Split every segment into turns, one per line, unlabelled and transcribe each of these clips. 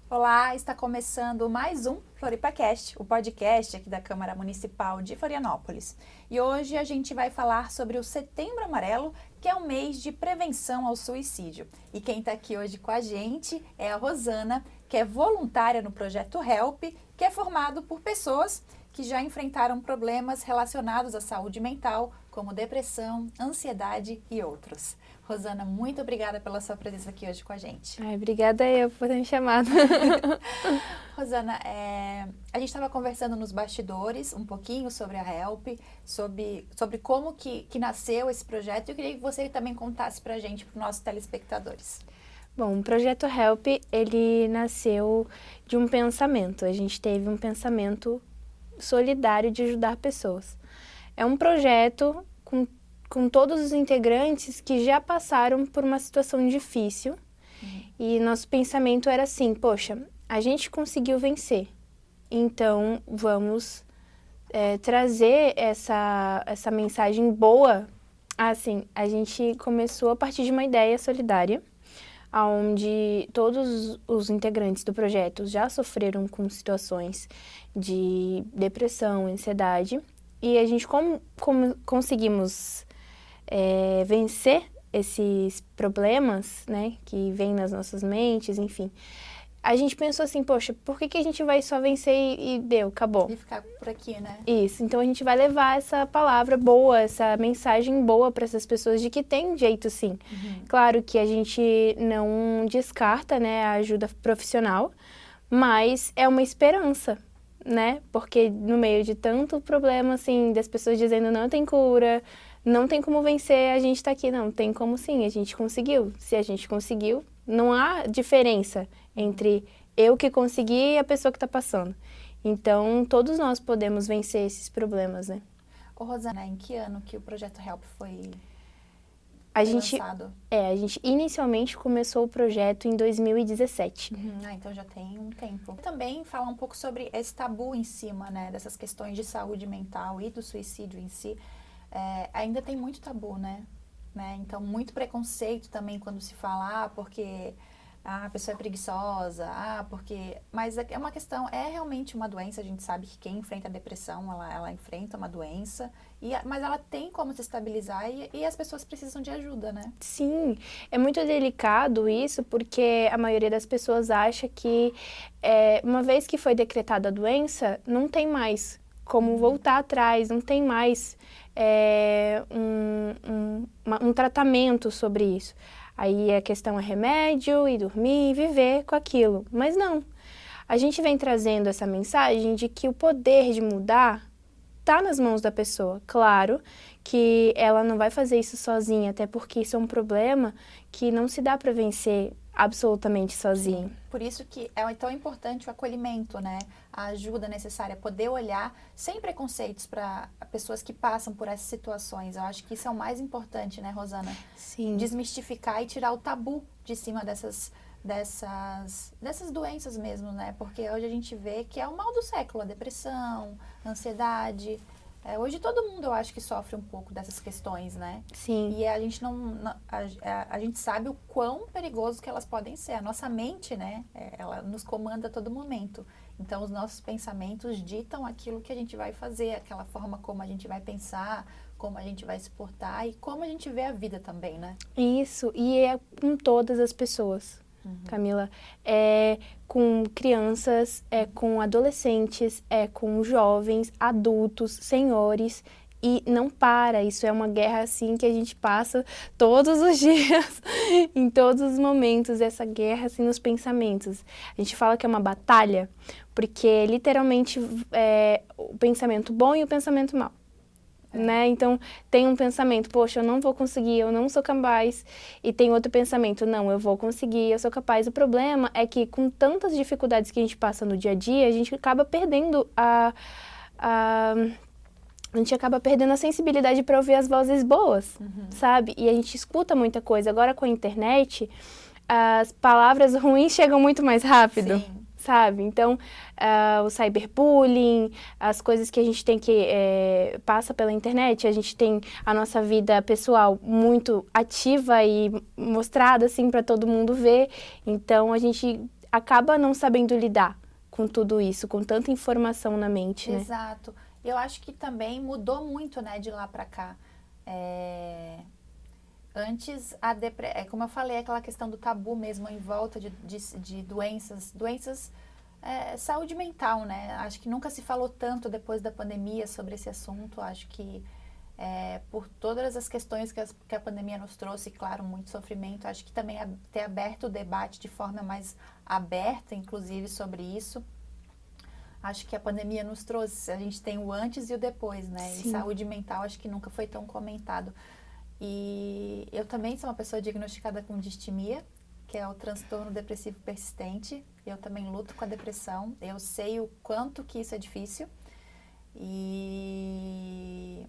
Olá, está começando mais um FloripaCast, o podcast aqui da Câmara Municipal de Florianópolis. E hoje a gente vai falar sobre o Setembro Amarelo, que é um mês de prevenção ao suicídio. E quem está aqui hoje com a gente é a Rosana, que é voluntária no projeto HELP, que é formado por pessoas que já enfrentaram problemas relacionados à saúde mental, como depressão, ansiedade e outros. Rosana, muito obrigada pela sua presença aqui hoje com a gente.
Obrigada eu por ter me chamado.
Rosana, a gente estava conversando nos bastidores um pouquinho sobre a HELP, sobre como que nasceu esse projeto, e eu queria que você também contasse para a gente, para os nossos telespectadores.
Bom, o projeto HELP, ele nasceu de um pensamento. A gente teve um pensamento solidário de ajudar pessoas. É um projeto com todos os integrantes que já passaram por uma situação difícil. E nosso pensamento era assim, poxa, a gente conseguiu vencer, então vamos trazer essa mensagem boa. Assim, a gente começou a partir de uma ideia solidária, onde todos os integrantes do projeto já sofreram com situações de depressão, ansiedade, e a gente conseguimos vencer esses problemas, né, que vêm nas nossas mentes, enfim. A gente pensou assim, poxa, por que a gente vai só vencer e deu, acabou?
E ficar por aqui, né?
Isso, então a gente vai levar essa palavra boa, essa mensagem boa para essas pessoas de que tem jeito sim. Claro que a gente não descarta, né, a ajuda profissional, mas é uma esperança, né? Porque no meio de tanto problema, assim, das pessoas dizendo não tem cura, não tem como vencer, a gente tá aqui. Não, tem como sim, a gente conseguiu. Se a gente conseguiu, não há diferença entre eu que consegui e a pessoa que tá passando. Então, todos nós podemos vencer esses problemas, né?
Ô, Rosana, em que ano que o projeto HELP foi
A gente
lançado?
A gente inicialmente começou o projeto em 2017.
Então já tem um tempo. Também falar um pouco sobre esse tabu em cima, né, dessas questões de saúde mental e do suicídio em si. Ainda tem muito tabu, né? Então, muito preconceito também quando se fala, porque a pessoa é preguiçosa, porque... Mas é uma questão, é realmente uma doença, a gente sabe que quem enfrenta a depressão, ela enfrenta uma doença, mas ela tem como se estabilizar e as pessoas precisam de ajuda, né?
Sim, é muito delicado isso, porque a maioria das pessoas acha que uma vez que foi decretada a doença, não tem mais como voltar atrás, não tem mais um tratamento sobre isso. Aí a questão é remédio e dormir e viver com aquilo, mas não. A gente vem trazendo essa mensagem de que o poder de mudar está nas mãos da pessoa. Claro que ela não vai fazer isso sozinha, até porque isso é um problema que não se dá para vencer absolutamente sozinho.
Por isso que é tão importante o acolhimento, né? A ajuda necessária, poder olhar sem preconceitos para pessoas que passam por essas situações. Eu acho que isso é o mais importante, né, Rosana?
Sim.
Desmistificar e tirar o tabu de cima dessas doenças mesmo, né? Porque hoje a gente vê que é o mal do século, a depressão, a ansiedade. Hoje todo mundo, eu acho que sofre um pouco dessas questões, né?
Sim.
E a gente a gente sabe o quão perigoso que elas podem ser. A nossa mente, né? Ela nos comanda a todo momento. Então, os nossos pensamentos ditam aquilo que a gente vai fazer, aquela forma como a gente vai pensar, como a gente vai se portar e como a gente vê a vida também, né?
Isso, e é com todas as pessoas, Camila. É com crianças, é com adolescentes, é com jovens, adultos, senhores. E não para, isso é uma guerra assim que a gente passa todos os dias, em todos os momentos, essa guerra assim nos pensamentos. A gente fala que é uma batalha, porque literalmente o pensamento bom e o pensamento mau. Né? Então, tem um pensamento, poxa, eu não vou conseguir, eu não sou capaz. E tem outro pensamento, não, eu vou conseguir, eu sou capaz. O problema é que com tantas dificuldades que a gente passa no dia a dia, a gente acaba perdendo a gente acaba perdendo a sensibilidade para ouvir as vozes boas, sabe? E a gente escuta muita coisa. Agora, com a internet, as palavras ruins chegam muito mais rápido.
Sim.
Sabe? Então, o cyberbullying, as coisas que a gente tem que passa pela internet, a gente tem a nossa vida pessoal muito ativa e mostrada assim para todo mundo ver. Então, a gente acaba não sabendo lidar com tudo isso, com tanta informação na mente, né?
Exato. Eu acho que também mudou muito, né, de lá para cá. Antes, como eu falei, aquela questão do tabu mesmo em volta de doenças, saúde mental, né? Acho que nunca se falou tanto depois da pandemia sobre esse assunto. Acho que por todas as questões que a pandemia nos trouxe, claro, muito sofrimento, acho que também ter aberto o debate de forma mais aberta, inclusive, sobre isso. Acho que a pandemia nos trouxe, a gente tem o antes e o depois, né?
Sim.
E saúde mental acho que nunca foi tão comentado. E eu também sou uma pessoa diagnosticada com distimia, que é o transtorno depressivo persistente. Eu também luto com a depressão. Eu sei o quanto que isso é difícil. E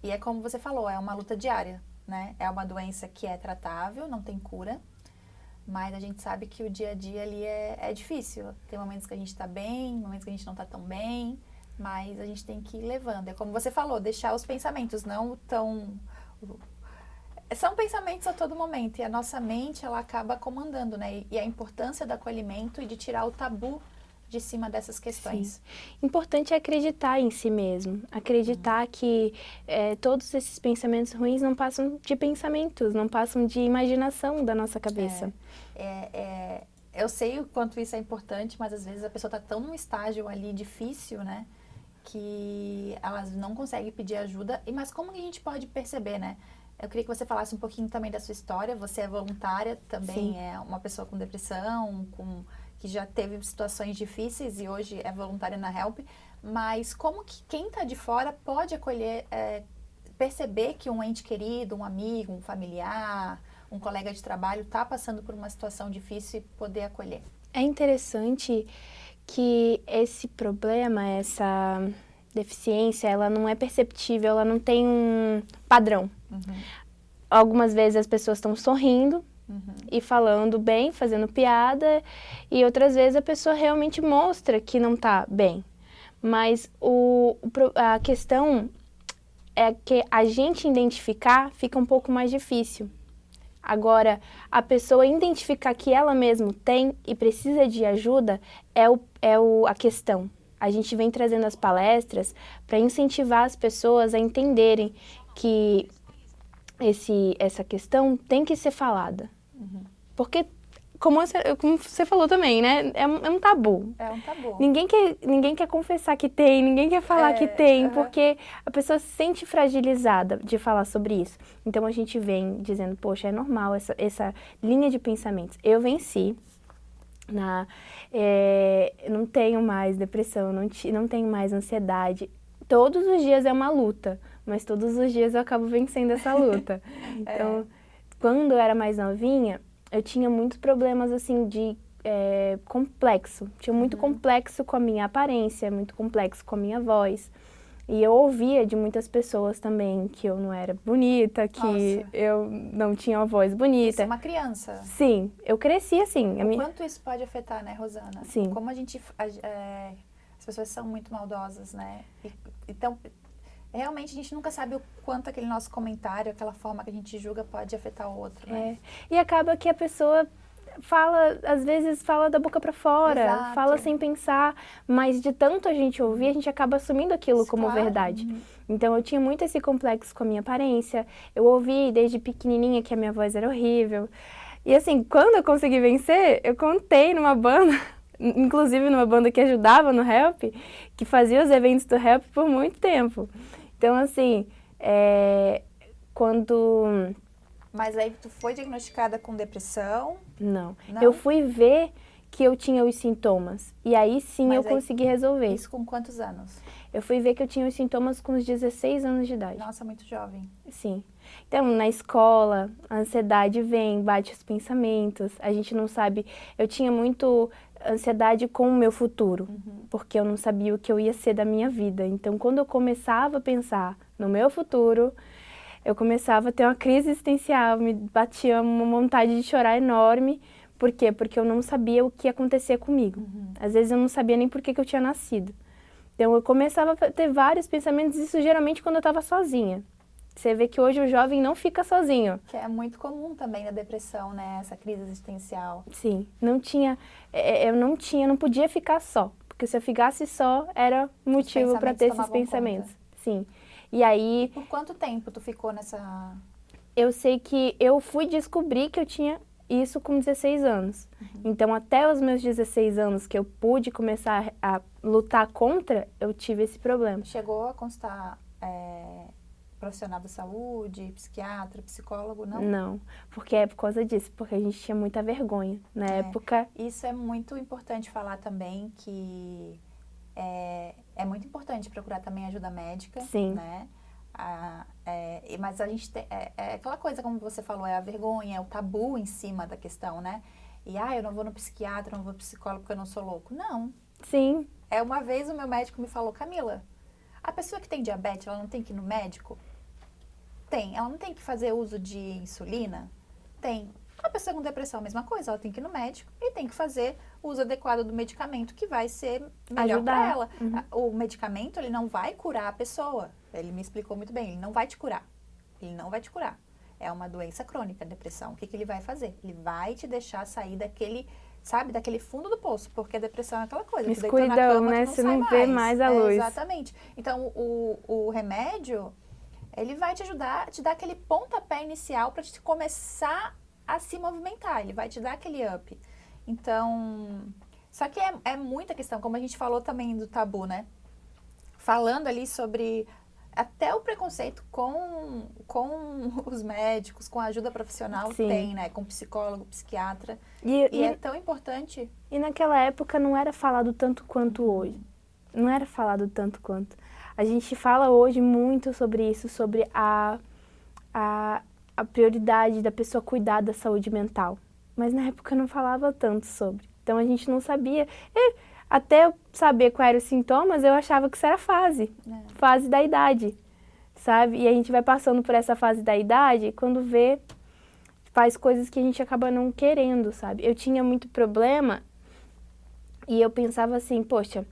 é como você falou, é uma luta diária, né? É uma doença que é tratável, não tem cura. Mas a gente sabe que o dia a dia ali é difícil. Tem momentos que a gente tá bem, momentos que a gente não tá tão bem. Mas a gente tem que ir levando. É como você falou, deixar os pensamentos não tão... São pensamentos a todo momento e a nossa mente, ela acaba comandando, né? E a importância do acolhimento e de tirar o tabu de cima dessas questões.
Sim. Importante é acreditar em si mesmo. Acreditar que todos esses pensamentos ruins não passam de pensamentos, não passam de imaginação da nossa cabeça.
Eu sei o quanto isso é importante, mas às vezes a pessoa está tão num estágio ali difícil, né? Que elas não conseguem pedir ajuda. Mas como que a gente pode perceber, né? Eu queria que você falasse um pouquinho também da sua história. Você é voluntária também,
Sim.
é uma pessoa com depressão, que já teve situações difíceis e hoje é voluntária na HELP. Mas como que quem está de fora pode acolher, perceber que um ente querido, um amigo, um familiar, um colega de trabalho está passando por uma situação difícil e poder acolher?
É interessante que esse problema, essa deficiência, ela não é perceptível, ela não tem um padrão. Algumas vezes as pessoas estão sorrindo e falando bem, fazendo piada, e outras vezes a pessoa realmente mostra que não está bem. Mas a questão é que a gente identificar fica um pouco mais difícil. Agora, a pessoa identificar que ela mesma tem e precisa de ajuda é a questão. A gente vem trazendo as palestras para incentivar as pessoas a entenderem que essa questão tem que ser falada. Porque, como você falou também, né? É um tabu.
É um tabu.
Ninguém quer confessar que tem, ninguém quer falar que tem, porque a pessoa se sente fragilizada de falar sobre isso. Então, a gente vem dizendo, poxa, é normal essa linha de pensamentos. Eu venci, não tenho mais depressão, não tenho mais ansiedade. Todos os dias é uma luta, mas todos os dias eu acabo vencendo essa luta. Então, quando eu era mais novinha, eu tinha muitos problemas, assim, de complexo. Tinha muito complexo com a minha aparência, muito complexo com a minha voz. E eu ouvia de muitas pessoas também que eu não era bonita, que eu não tinha uma voz bonita.
Isso é uma criança.
Sim, eu cresci assim.
Quanto isso pode afetar, né, Rosana?
Sim.
Como as pessoas são muito maldosas, né? Então, realmente a gente nunca sabe o quanto aquele nosso comentário, aquela forma que a gente julga pode afetar o outro, né?
E acaba que a pessoa às vezes fala da boca pra fora,
Exato.
Fala sem pensar, mas de tanto a gente ouvir, a gente acaba assumindo aquilo como verdade. Então eu tinha muito esse complexo com a minha aparência, eu ouvi desde pequenininha que a minha voz era horrível. E assim, quando eu consegui vencer, eu contei numa banda, inclusive numa banda que ajudava no HELP, que fazia os eventos do HELP por muito tempo. Então assim, quando...
Mas aí tu foi diagnosticada com depressão?
Não. Eu fui ver que eu tinha os sintomas. E aí sim eu consegui resolver.
Isso com quantos anos?
Eu fui ver que eu tinha os sintomas com os 16 anos de idade.
Nossa, muito jovem.
Sim. Então, na escola, a ansiedade vem, bate os pensamentos, a gente não sabe... Eu tinha muito ansiedade com o meu futuro, porque eu não sabia o que eu ia ser da minha vida. Então, quando eu começava a pensar no meu futuro... Eu começava a ter uma crise existencial, me batia uma vontade de chorar enorme. Por quê? Porque eu não sabia o que ia acontecer comigo. Às vezes eu não sabia nem por que eu tinha nascido. Então eu começava a ter vários pensamentos, isso geralmente quando eu estava sozinha. Você vê que hoje o jovem não fica sozinho.
Que é muito comum também na depressão, né? Essa crise existencial.
Sim, eu não podia ficar só. Porque se eu ficasse só, era motivo para ter esses pensamentos. Sim. E aí...
Por quanto tempo tu ficou nessa...
Eu sei que eu fui descobrir que eu tinha isso com 16 anos. Então, até os meus 16 anos que eu pude começar a lutar contra, eu tive esse problema.
Chegou a constar profissional da saúde, psiquiatra, psicólogo, não?
Não, porque é por causa disso, porque a gente tinha muita vergonha. Na época...
Isso é muito importante falar também, que é muito importante procurar também ajuda médica.
Sim.
Né? Mas a gente tem... É aquela coisa, como você falou, é a vergonha, é o tabu em cima da questão, né? E, eu não vou no psiquiatra, não vou no psicólogo porque eu não sou louco. Não.
Sim.
Uma vez o meu médico me falou, Camila, a pessoa que tem diabetes, ela não tem que ir no médico? Tem. Ela não tem que fazer uso de insulina? Tem. A pessoa com depressão, a mesma coisa. Ela tem que ir no médico e tem que fazer o uso adequado do medicamento que vai ser melhor para ela. O medicamento, ele não vai curar a pessoa. Ele me explicou muito bem. Ele não vai te curar. Ele não vai te curar. É uma doença crônica, a depressão. O que ele vai fazer? Ele vai te deixar sair daquele... Sabe, daquele fundo do poço, porque a depressão é aquela coisa.
Escuridão, né? Você não vê mais a luz.
Exatamente. Então, o remédio, ele vai te ajudar, te dar aquele pontapé inicial para te começar a se movimentar. Ele vai te dar aquele up. Então, só que é muita questão, como a gente falou também do tabu, né? Falando ali sobre até o preconceito com os médicos, com a ajuda profissional. Sim. Tem, né? Com psicólogo, psiquiatra. E é tão importante.
E naquela época não era falado tanto quanto hoje. Não era falado tanto quanto. A gente fala hoje muito sobre isso, sobre a prioridade da pessoa cuidar da saúde mental. Mas na época não falava tanto sobre. Então a gente não sabia. Até eu saber quais eram os sintomas, eu achava que isso era fase da idade, sabe? E a gente vai passando por essa fase da idade, quando vê, faz coisas que a gente acaba não querendo, sabe? Eu tinha muito problema e eu pensava assim, poxa,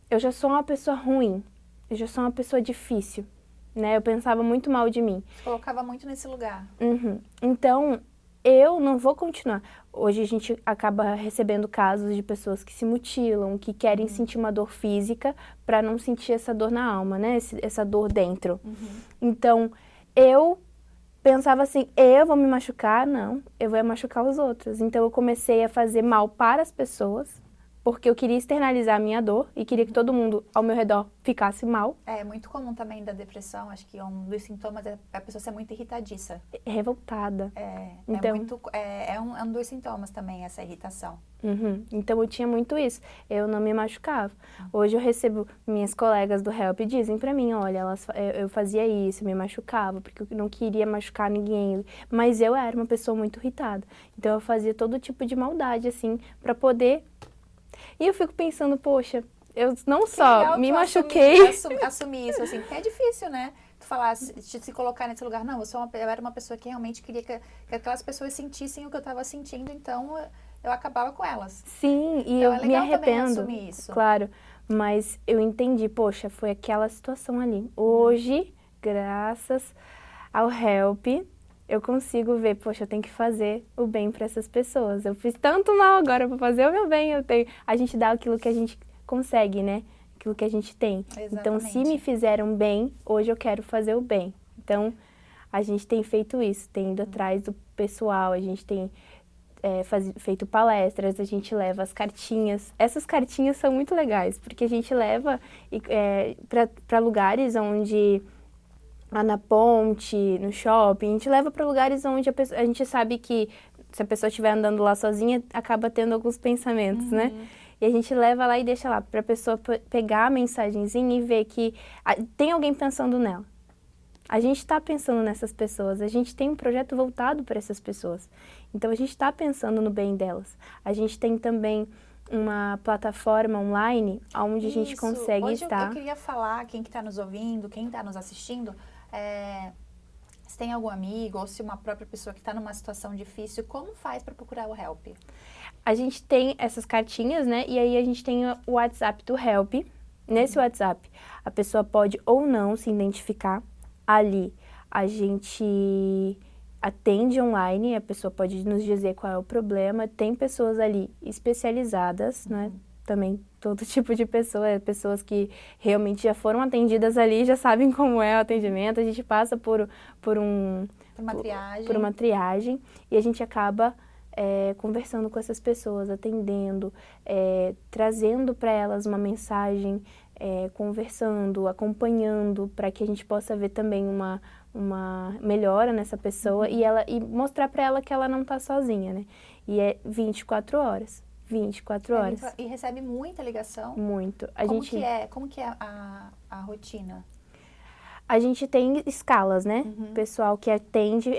eu já sou uma pessoa ruim, eu já sou uma pessoa difícil, né? Eu pensava muito mal de mim.
Você colocava muito nesse lugar.
Então, eu não vou continuar. Hoje a gente acaba recebendo casos de pessoas que se mutilam, que querem sentir uma dor física para não sentir essa dor na alma, né? Essa dor dentro. Então, eu pensava assim, eu vou me machucar? Não, eu vou machucar os outros. Então, eu comecei a fazer mal para as pessoas, porque eu queria externalizar a minha dor e queria que todo mundo ao meu redor ficasse mal.
É muito comum também da depressão, acho que um dos sintomas é a pessoa ser muito irritadiça.
Revoltada.
É um dos sintomas também, essa irritação.
Então eu tinha muito isso, eu não me machucava. Hoje eu recebo, minhas colegas do Help dizem pra mim, olha, eu fazia isso, eu me machucava, porque eu não queria machucar ninguém, mas eu era uma pessoa muito irritada. Então eu fazia todo tipo de maldade, assim, pra poder... E eu fico pensando, poxa, eu não só me machuquei...
Assumir isso, assim, porque é difícil, né? Tu falar, se colocar nesse lugar, não, eu era uma pessoa que realmente queria que aquelas pessoas sentissem o que eu estava sentindo, então eu acabava com elas.
Sim, e
então,
eu me arrependo,
assumir isso.
Claro, mas eu entendi, poxa, foi aquela situação ali. Hoje, graças ao Help, eu consigo ver, poxa, eu tenho que fazer o bem para essas pessoas. Eu fiz tanto mal agora para fazer o meu bem, a gente dá aquilo que a gente consegue, né? Aquilo que a gente tem.
Exatamente.
Então, se me fizeram bem, hoje eu quero fazer o bem. Então, a gente tem feito isso, tem ido atrás do pessoal, a gente tem feito palestras, a gente leva as cartinhas. Essas cartinhas são muito legais, porque a gente leva para lugares onde... na ponte, no shopping, a gente leva para lugares onde a gente sabe que se a pessoa estiver andando lá sozinha, acaba tendo alguns pensamentos, né? E a gente leva lá e deixa lá para a pessoa pegar a mensagenzinha e ver que tem alguém pensando nela. A gente está pensando nessas pessoas, a gente tem um projeto voltado para essas pessoas. Então, a gente está pensando no bem delas. A gente tem também uma plataforma online onde a gente consegue estar...
Eu queria falar, quem que está nos ouvindo, quem está nos assistindo, se tem algum amigo ou se uma própria pessoa que está numa situação difícil, como faz para procurar o Help?
A gente tem essas cartinhas, né? E aí a gente tem o WhatsApp do Help. Nesse WhatsApp, a pessoa pode ou não se identificar ali. A gente atende online, a pessoa pode nos dizer qual é o problema. Tem pessoas ali especializadas, né? Também todo tipo de pessoa, pessoas que realmente já foram atendidas ali, já sabem como é o atendimento. A gente passa por uma triagem e a gente acaba conversando com essas pessoas, atendendo, trazendo para elas uma mensagem, conversando, acompanhando, para que a gente possa ver também uma melhora nessa pessoa e mostrar para ela que ela não está sozinha, né? E é 24 horas. 24 horas.
E recebe muita ligação?
Muito.
Como que é a rotina?
A gente tem escalas, né? O pessoal que atende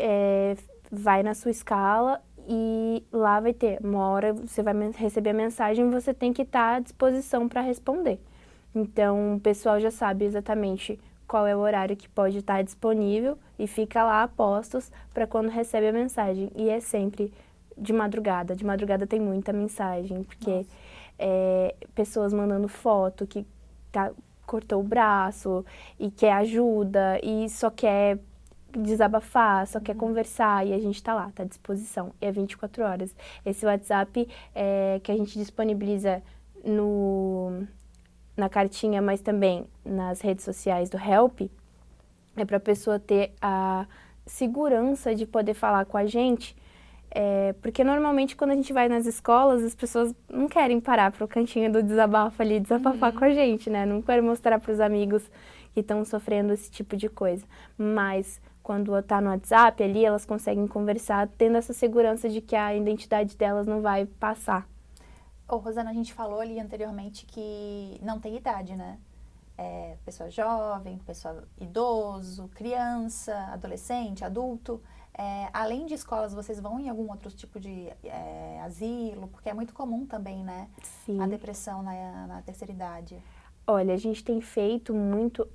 vai na sua escala e lá vai ter uma hora, você vai receber a mensagem e você tem que estar à disposição para responder. Então, o pessoal já sabe exatamente qual é o horário que pode estar disponível e fica lá a postos para quando recebe a mensagem. E é sempre de madrugada. De madrugada tem muita mensagem, porque pessoas mandando foto que cortou o braço e quer ajuda e só quer desabafar, só quer conversar e a gente tá lá, tá à disposição. E é 24 horas. Esse WhatsApp que a gente disponibiliza na cartinha, mas também nas redes sociais do Help, é para a pessoa ter a segurança de poder falar com a gente, porque normalmente quando a gente vai nas escolas, as pessoas não querem parar pro cantinho do desabafo ali, desabafar com a gente, né? Não querem mostrar pros amigos que estão sofrendo esse tipo de coisa. Mas quando tá no WhatsApp ali, elas conseguem conversar, tendo essa segurança de que a identidade delas não vai passar.
Rosana, a gente falou ali anteriormente que não tem idade, né? Pessoa jovem, pessoa idoso, criança, adolescente, adulto. Além de escolas, vocês vão em algum outro tipo de asilo? Porque é muito comum também, né?
Sim.
A depressão na terceira idade.
Olha, a gente tem feito muito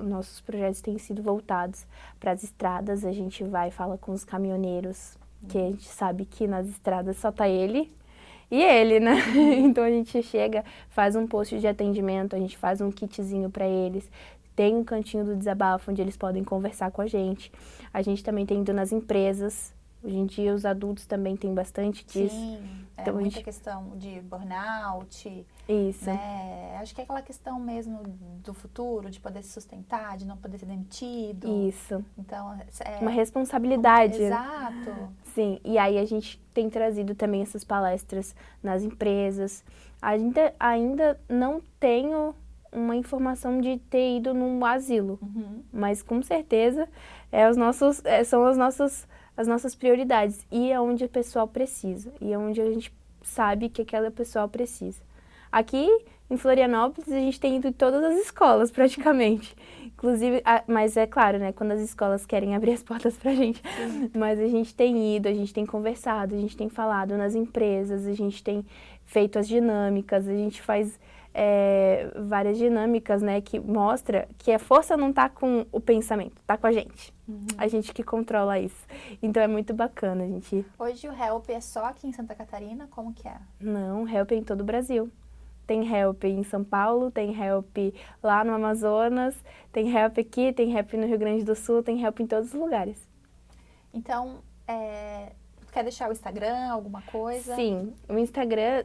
nossos projetos têm sido voltados para as estradas. A gente vai e fala com os caminhoneiros, que a gente sabe que nas estradas só tá ele e ele, né? Então a gente chega, faz um post de atendimento, a gente faz um kitzinho para eles. Tem um cantinho do desabafo onde eles podem conversar com a gente. A gente também tem ido nas empresas. Hoje em dia os adultos também têm bastante disso.
Sim,
então,
muita questão de burnout.
Isso.
Né? Acho que é aquela questão mesmo do futuro, de poder se sustentar, de não poder ser demitido.
Isso.
Então,
uma responsabilidade.
Exato.
Sim, e aí a gente tem trazido também essas palestras nas empresas. Ainda não tenho uma informação de ter ido num asilo, mas com certeza são as nossas prioridades e é onde o pessoal precisa, e é onde a gente sabe que aquela pessoa precisa. Aqui em Florianópolis a gente tem ido em todas as escolas praticamente, inclusive, mas é claro, né, quando as escolas querem abrir as portas pra gente, mas a gente tem ido, a gente tem conversado, a gente tem falado nas empresas, a gente tem feito as dinâmicas, a gente faz várias dinâmicas, né, que mostra que a força não tá com o pensamento, tá com a gente. A gente que controla isso. Então é muito bacana, a gente...
Hoje o Help é só aqui em Santa Catarina? Como que é?
Não, Help é em todo o Brasil. Tem Help em São Paulo, tem Help lá no Amazonas, tem Help aqui, tem Help no Rio Grande do Sul, tem Help em todos os lugares.
Então, quer deixar o Instagram, alguma coisa?
Sim, o Instagram...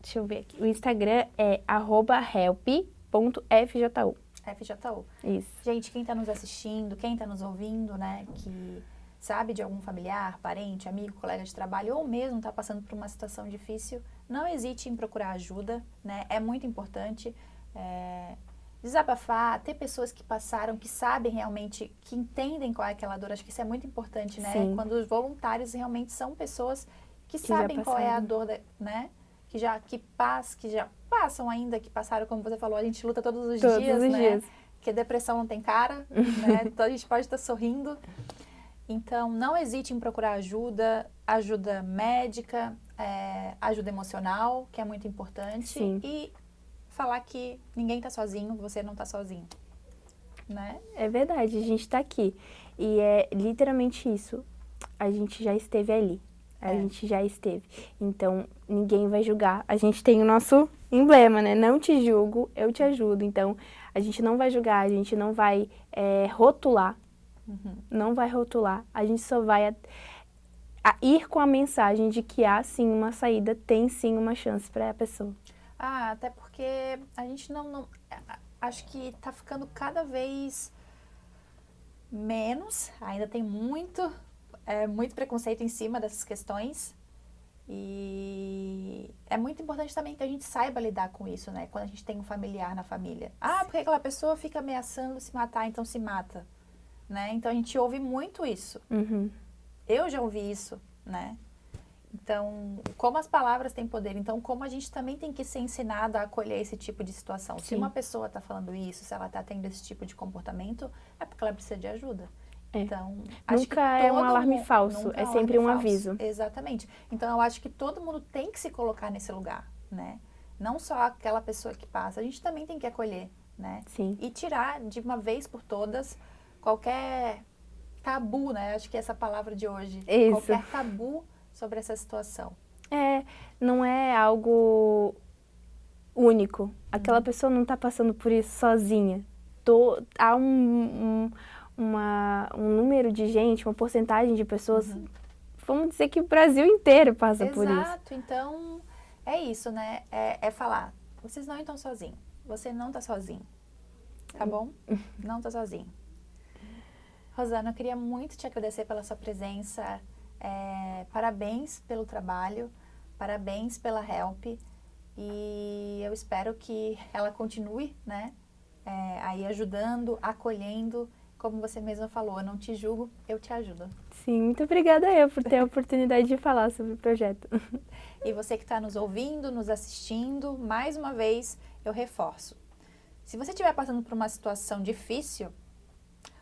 Deixa eu ver aqui. O Instagram é @help.fjU.
FJU.
Isso.
Gente, quem está nos assistindo, quem está nos ouvindo, né, que sabe de algum familiar, parente, amigo, colega de trabalho, ou mesmo está passando por uma situação difícil, não hesite em procurar ajuda, né? É muito importante desabafar, ter pessoas que passaram, que sabem realmente, que entendem qual é aquela dor. Acho que isso é muito importante, né?
Sim.
Quando os voluntários realmente são pessoas que sabem qual é a dor, né? Que já passam ainda, que passaram, como você falou, a gente luta todos os dias, né? Porque depressão não tem cara, né? Então a gente pode estar sorrindo. Então, não hesite em procurar ajuda médica, ajuda emocional, que é muito importante.
Sim.
E falar que ninguém está sozinho, você não está sozinho, né?
É verdade, a gente está aqui. E é literalmente isso. A gente já esteve ali. A gente já esteve. Então, ninguém vai julgar. A gente tem o nosso emblema, né? Não te julgo, eu te ajudo. Então, a gente não vai julgar, a gente não vai rotular, não vai rotular. A gente só vai a ir com a mensagem de que há sim uma saída, tem sim uma chance para a pessoa.
Até porque a gente acho que tá ficando cada vez menos, ainda tem muito preconceito em cima dessas questões. E é muito importante também que a gente saiba lidar com isso, né? Quando a gente tem um familiar na família. Porque aquela pessoa fica ameaçando se matar, então se mata, né? Então a gente ouve muito isso. Eu já ouvi isso, né? Então, como as palavras têm poder, então como a gente também tem que ser ensinado a acolher esse tipo de situação.
Sim.
Se uma pessoa está falando isso, se ela está tendo esse tipo de comportamento, é porque ela precisa de ajuda. Então, acho que
nunca é um alarme falso, é sempre um aviso.
Exatamente. Então, eu acho que todo mundo tem que se colocar nesse lugar, né? Não só aquela pessoa que passa, a gente também tem que acolher, né?
Sim.
E tirar de uma vez por todas qualquer tabu, né? Acho que é essa palavra de hoje.
Isso.
Qualquer tabu sobre essa situação.
Não é algo único. Aquela pessoa não está passando por isso sozinha. Há um número de gente, uma porcentagem de pessoas, vamos dizer que o Brasil inteiro passa por isso.
Exato, então é isso, né? É falar, vocês não estão sozinhos, você não está sozinho, tá bom? Não está sozinho. Rosana, eu queria muito te agradecer pela sua presença, parabéns pelo trabalho, parabéns pela Help, e eu espero que ela continue, né? Aí ajudando, acolhendo. Como você mesma falou, eu não te julgo, eu te ajudo.
Sim, muito obrigada eu por ter a oportunidade de falar sobre o projeto.
E você que está nos ouvindo, nos assistindo, mais uma vez, eu reforço. Se você estiver passando por uma situação difícil,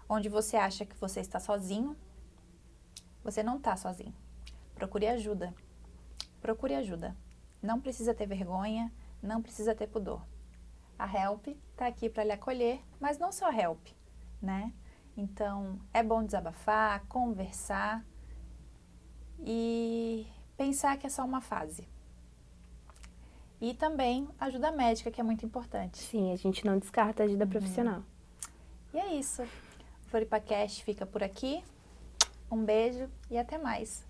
onde você acha que você está sozinho, você não está sozinho. Procure ajuda. Procure ajuda. Não precisa ter vergonha, não precisa ter pudor. A Help está aqui para lhe acolher, mas não só a Help, né? Então, é bom desabafar, conversar e pensar que é só uma fase. E também ajuda médica, que é muito importante.
Sim, a gente não descarta a ajuda profissional.
E é isso. O FloripaCast fica por aqui. Um beijo e até mais.